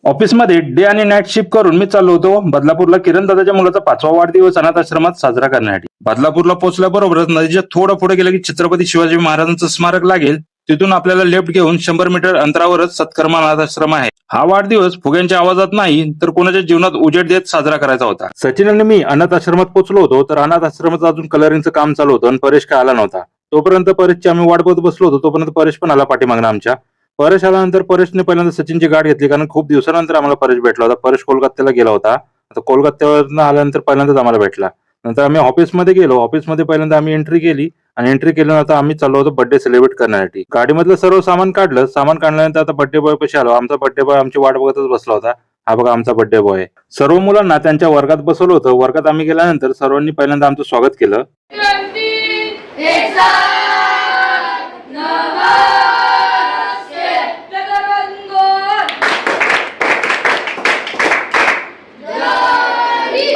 ऑफिसमध्ये डे आणि night shift करून मी चाललो होतो बदलापूरला किरण दादाच्या मुलाचा 5वा वाढदिवस अनाथ आश्रमात साजरा करण्यासाठी. बदलापूरला पोहोचल्याबरोबरच नदीच्या थोडं पुढे गेलं की छत्रपती शिवाजी महाराजांचं स्मारक लागेल. तिथून आपल्याला लेफ्ट घेऊन 100 मीटर अंतरावरच सत्कर्म अनाथ आश्रम आहे. हा वाढदिवस फुग्यांच्या आवाजात नाही तर कोणाच्या जीवनात उजेड देत साजरा करायचा होता. सचिन आणि मी अनाथ आश्रमात पोहोचलो होतो तर अनाथ आश्रमाचं अजून कलरिंगचं काम चालू होतं आणि परेश काय आला नव्हता. तोपर्यंत परेशची आम्ही वाट बघत बसलो होतो. तोपर्यंत परेश पण आला पाठीमागणं आमच्या. परेश आल्यानंतर परेशने पहिल्यांदा सचिनची गाठ घेतली कारण खूप दिवसानंतर आम्हाला परेश भेटला होता. परेश कोलकात्याला गेला होता. आता कोलकात्यावरून आल्यानंतर पहिल्यांदाच आम्हाला भेटला. नंतर आम्ही ऑफिसमध्ये गेलो. ऑफिसमध्ये पहिल्यांदा आम्ही एंट्री केली आणि एंट्री केल्यानंतर आम्ही चाललो होतो बर्थडे सेलिब्रेट करण्यासाठी. गाडीमधलं सर्व सामान काढलं. सामान काढल्यानंतर आता बर्थडे बॉय पाशी आलो. आमचा बर्थडे बॉय आमची वाट बघतच बसला होता. हा बघा आमचा बर्थडे बॉय. सर्व मुलांना त्यांच्या वर्गात बसवलं होतं. वर्गात आम्ही गेल्यानंतर सर्वांनी पहिल्यांदा आमचं स्वागत केलं.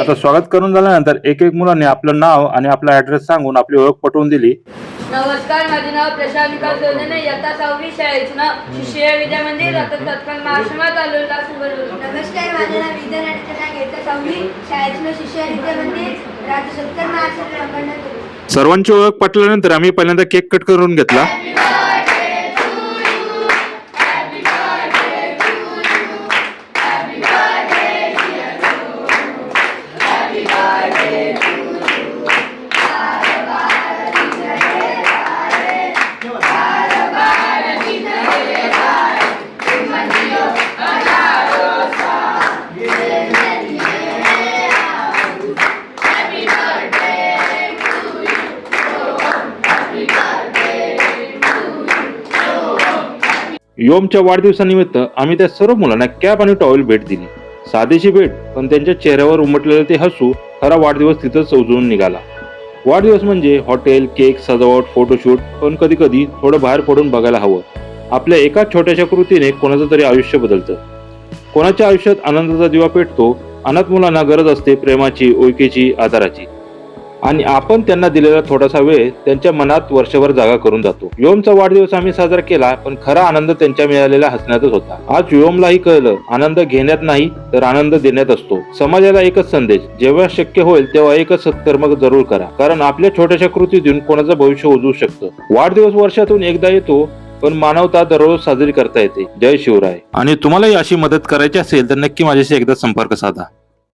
आता स्वागत करून झाल्यानंतर एक एक मुलांनी आपलं नाव आणि आपला ऍड्रेस सांगून आपली ओळख पटवून दिली. नमस्कार, माझे नाव प्रशांत विकास जोडणे, इयत्ता 6वी, शाळेचं नाव शिष्य विद्या मंदिर, सत्कर्म आश्रमात आलेलो नमस्कार, माझे नाव विद्या नाटक, इयत्ता 6वी, शाळेचं नाव शिष्य विद्या मंदिर, राज्य सत्कर्म आश्रम. सर्वांची ओळख पटल्यानंतर आम्ही पहिल्यांदा केक कट करून घेतला. योमच्या वाढदिवसानिमित्त आम्ही त्या सर्व मुलांना कॅप आणि टॉवेल भेट दिली. साधीशी भेट पण त्यांच्या चेहऱ्यावर उमटलेलं ते हसू खरा वाढदिवस तिथंच उजळून निघाला. वाढदिवस म्हणजे हॉटेल, केक, सजावट, फोटोशूट, पण कधी कधी थोडं बाहेर पडून बघायला हवं. आपल्या एका छोट्याशा कृतीने कोणाचं तरी आयुष्य बदलतं. कोणाच्या आयुष्यात आनंदाचा दिवा पेटतो. अनाथ मुलांना गरज असते प्रेमाची, ओळखीची, आधाराची, आणि आपण त्यांना दिलेला थोडासा वेळ त्यांच्या मनात वर्षभर जागा करून जातो. योमचा वाढदिवस आम्ही साजरा केला पण खरा आनंद त्यांच्या मिळालेल्या हसण्यातच होता. आज योमलाही कळलं, आनंद घेण्यात नाही तर आनंद देण्यात असतो. समाजाला एकच संदेश, जेव्हा शक्य होईल तेव्हा एकच सत्कर्म जरूर करा, कारण आपल्या छोट्याशा कृतीतून कोणाचं भविष्य उजवू शकतं. वाढदिवस वर्षातून एकदा येतो पण मानवता दररोज साजरी करता येते. जय शिवराय. आणि तुम्हालाही अशी मदत करायची असेल तर नक्की माझ्याशी एकदा संपर्क साधा.